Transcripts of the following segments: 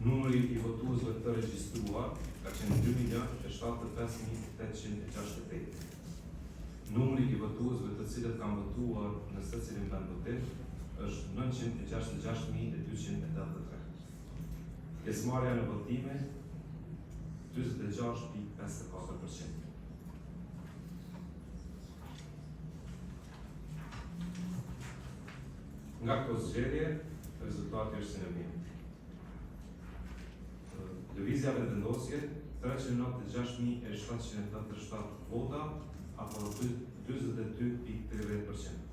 Numri I votuesve të regjistruar ka qenë 2.075.868. Numri I votuesve të cilët kanë votuar në secilin vend votim është 966.283. Pjesëmarrja në votime 46.54%. Nga këto zgjedhje, rezultati është si në vijë. Lëvizja vendosje 396.787 vota, apo 42.30%.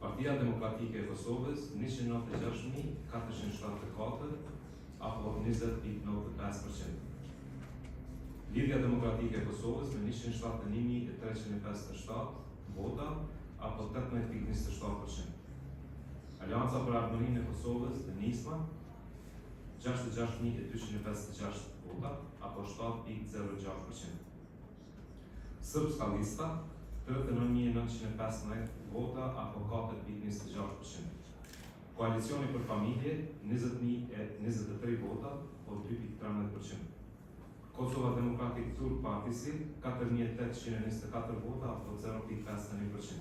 Partia Demokratike e Kosovës 196.474, apo 20.95%. Lidhja Demokratike e Kosovës me 171.357 vota, apo 18.27%. Alianca për Armërinë e Kosovës dhe Nisma 66.256 vota, apo 7.06%. Srpska Lista 39.915 vota, apo 4.26%. Koalicioni për Familje 20.023 vota, apo 2.13%. Kosova Democratic Turk Partisi 4.824 vota, apo 0.51%.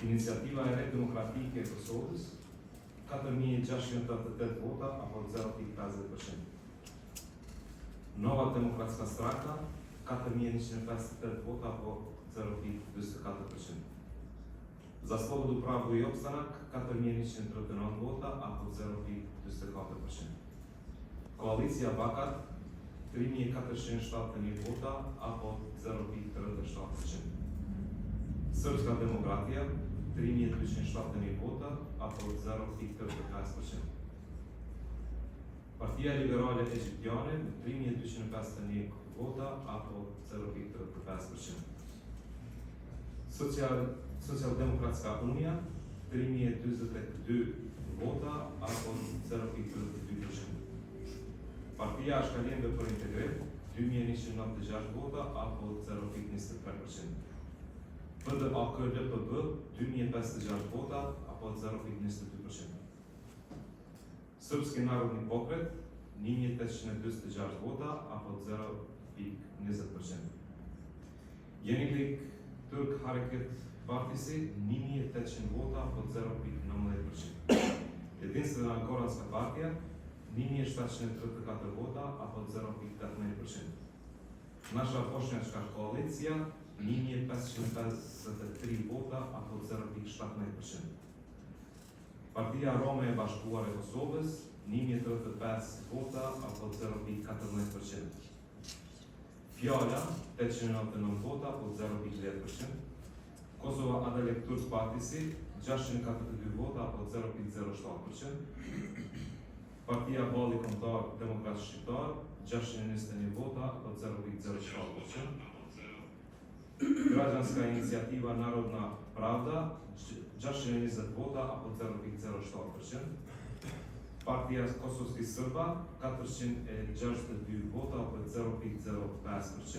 Iniciativa e Re Demokratike e Kosovës 4.688 vota, apo 0.50%. Nova Demokratska Stranka 4.158 vota, apo 0.24%. Za Slobodu Pravdu I Opstanak 4.139 vota, apo 0.24%. Koalicija Bakat 3.471 vota, apo 0.37%. Srpska Demokratija 3.271 vota, apo 0.35%. Partia Liberale Egjiptiane 3.251 vota, apo 0.35%. Social-Demokratska Unija 3.022 vota, apo 0.32%. Partia Ashkalimve për Integrim 2.196 vota, apo 0.23%. PDAK-LPB 2.056 vota, apo 0.22%. Srpski Narodni Pokret 1.826 vota, apo 0.20%. Yenilik Turk Hareket Partisi 1.800 vota, apo 0.19%. Jedinstvena Goranska Partija 1.734 vota, apo 0.18%. Nasha Bošnjačka Koalicija 1.553 vota, apo 0.17%. Partia Rome e Bashkuar e Kosovës 1.35 vota, apo 0.14%. Fjala 899 vota, apo 0.10%. Kosova Adalet Turk Partisi 642 vota, apo 0.07%. Partia Balli Kombëtar Demokrat Shqiptar 621 vota, apo 0.07%. Građanska inicijativa Narodna Pravda 620 vota, apo 0.07%. Partija Kosovskih Srba 462 vota, apo 0.05%.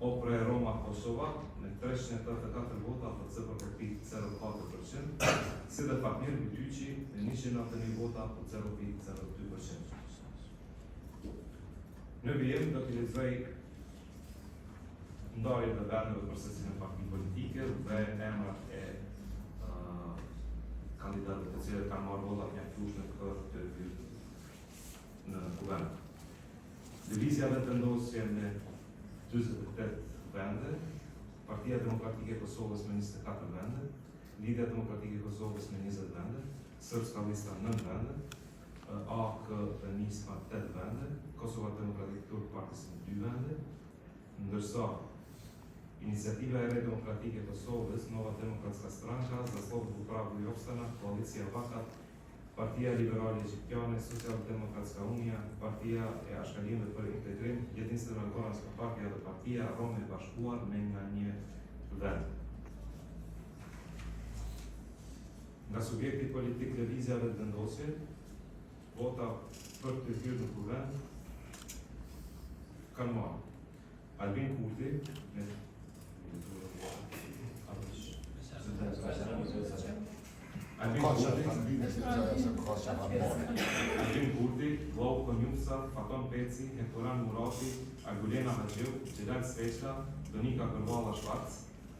Opre Roma Kosova me 384 vota, apo 0.04%. Sede Fakir Bytyqi me 191 vota, apo 0.02%. Në vijim do t'i lexoj ndarjet dhe vendeve për secilën parti politike dhe emrat e kandidatëve të cilët kanë marrë vota të mjaftueshme për të hyrë në kuvend. Lëvizja vendosje me 48 vende, Partia Demokratike e Kosovës me 24 vende, Lidhja Demokratike e Kosovës me 20 vende, Srpska Lista 9 vende, AK dhe Nisma 8 vende, Kosova Demokratike Turk Partisi 2 vende, ndërsa Iniciativa e Re Demokratike e Kosovës, Nova Demokratska Stranka, Za Slobodu Pravdu I Opstanak, Koalicija Bakat, Partia Liberale Egjiptiane, Social-Demokratska Unija, Partia e Ashkalimve për Integrim, Jedinstvena Goranska Partija dhe Partia Rome e Bashkuar me nga një vend. Nga subjekti politik lëvizjave të vendosje, vota për të hyrë në kuvend kanë marrë Albin Kurti me Albin Ermin Kurti, Glauco Njufsa, Faton Peci, Hektoran Murati, Argulena Haxhiu, Xhelal Sveçla, Donika Kërvalla Shvac,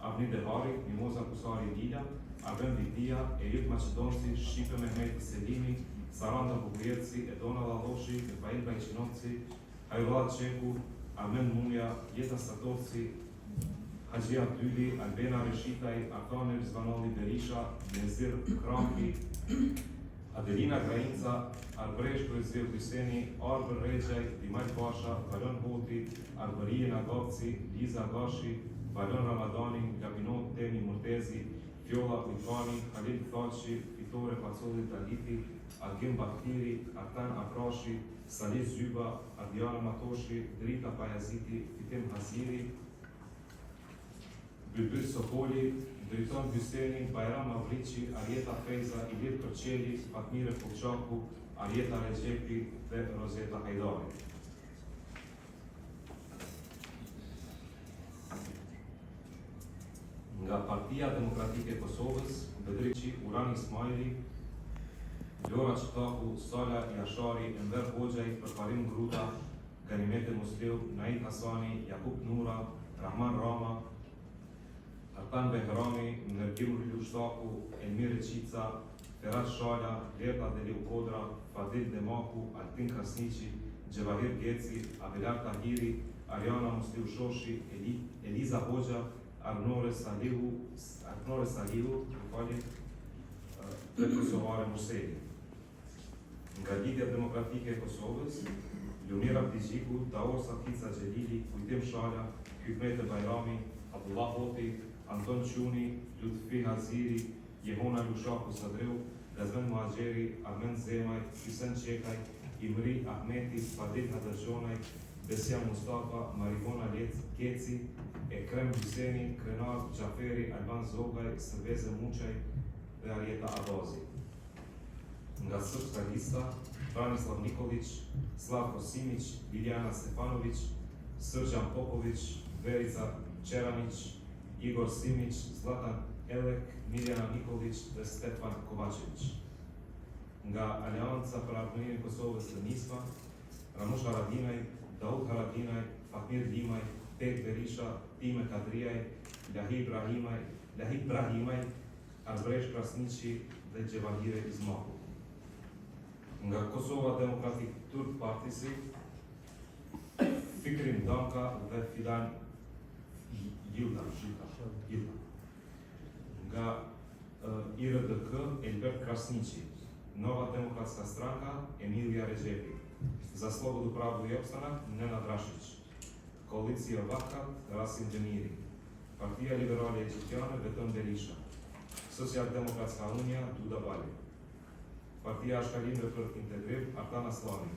Avni Dehari, Mimoza Kusari Lila, Arben Vitia, Ejut Macedonci, Shqipe Mehmeti Selimi, Saranda Bukujeci, Edona Lalloshi, Rafael Bajqinovci, Hajrullah Çeku, Armen Muja, Jeta Statovci, Haxhia Tyli, Albena Reshitaj, Artane Rizvanoli Berisha, Nezir Krampi, Adelina Krajinca, Arbresh Koizir Hyseni, Arbër Regjaj, Dimaj Pasha, Valon Hoti, Arbërije Nagovci, Liza Gashi, Valon Ramadani, Gabinot Temi Murtezi, Fjolla Ujkani, Khalil Thaçi, Fitore Pacolli Taliti, Agim Baktiri, Artan Akrashi, Salih Zyba, Adriana Matoshi, Drita Pajaziti, Fitim Hasiri, Bylbyl Sokoli, Driton Hyseni, Bajram Mavrici, Arjeta Fejza, Ilir Kërqeli, Fatmire Fuqaku, Arjeta Recep dhe Rozeta Hajdari. Nga Partia Demokratike e Kosovës, Bedriqi, Urani Ismaili, Lora Qtaku, Sala Jashari, Enver Hoxhaj, Përparim Gruta, Ganimete Musleu, Naid Hasani, Jakub Nura, Rahman Rama, Artan Behrami, Nergim Lushtaku, Elmir Qica, Ferhat Shala, Lerta Deliu Kodra, Fadil Demaku, Altin Krasniqi, Gjevahir Geci, Abelar Tahiri, Ariana Musleu Shoshi, Eliza Hoxha, Arnore Salihu, dhe Kosovare Murseli. Nga Lidhja Demokratike e Kosovës, Lumir Abdigjiku, Daor Sakica Xhelili, Kujtim Shala, Hikmete Bajrami, Abdullah Hoti, Anton Quni, Lutfi Haziri, Jehona Lushaku Sadreu, Gazmen Muhaxheri, Armen Zemaj, Hysen Qekaj, Imri Ahmeti, Fadil Hadazhonaj, Besia Mustafa, Marivona Geci, Ekrem Hyseni, Krenar Gjaferi, Alban Zogaj, Sërbeze Muqaj dhe Arjeta Abazi. Nga Srpska Lista, Branislav Nikolić, Slavko Simić, Liljana Stefanović, Srđan Popović, Verica Čeranić, Igor Simić, Zlatan Elek, Miljana Nikolić dhe Stefan Kovačević. Nga Alianca për Ardhëninë e Kosovës dhe Nisma, Ramush Haradinaj, Daud Haradinaj, Fatmir Limaj, Tek Berisha, Time Kadriaj, Lahid Brahimaj, Arbresh Krasniqi dhe Gjevahire Izmaku. Nga Kosova Demokratik Turk Partisi, Fikrim Danka dhe Fidan Yilda. Nga IRDK, Elbert Krasniqi. Nova Demokratska Stranka, Emilija Recepi. Za slobodu, pravdu i opstanak, Nenad Rashić. Koalicija Vakat, Rasim Gjemiri. Partia Liberale Egjiptiane, Beton Berisha. Socijaldemokratska Unija, Duda Bali. Partia Shkalimve për Integrim, Artan Aslani.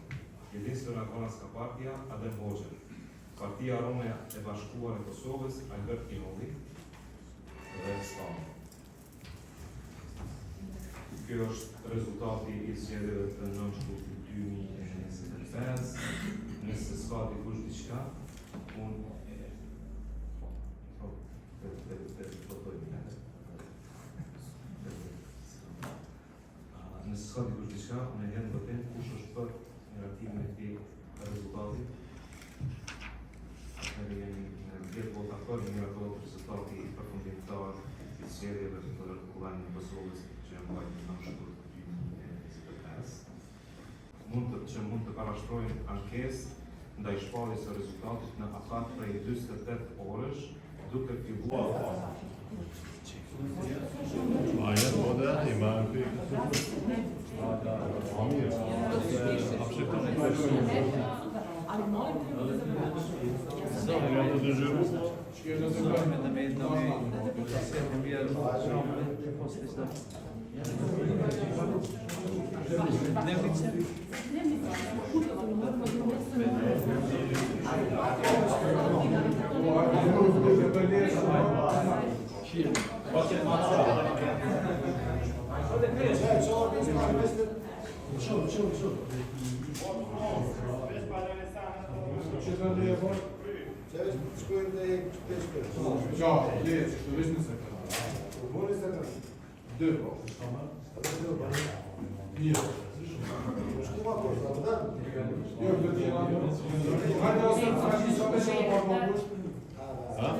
Jedinstvena Konaska Partija, Adem Hoxha. Partia Rome e Bashkuar e Kosovës, Albert Kinolli dhe Slani. Kjo është rezultati i zgjedhjeve të nënshkrutit 2025. Nëse s'ka dikush diçka, nëse s'ka dikush diçka, unë e hedh në votim kush është për miratimin e këtij rezultati. Atëherë jemi në 10 vota për miratohet rezultati i përfundimtar i zgjedhjeve të rretullimit të Kosovës që janë mbajtur në nënshkrutit 2025. Mund të parashtrojnë ankesë ndaj shpalljes së rezultatit në afat prej 48 orësh, duke filluar. Aynen o da imam bir Deux. Hajde ose të faqin sobe që në borë më kusht. Ha?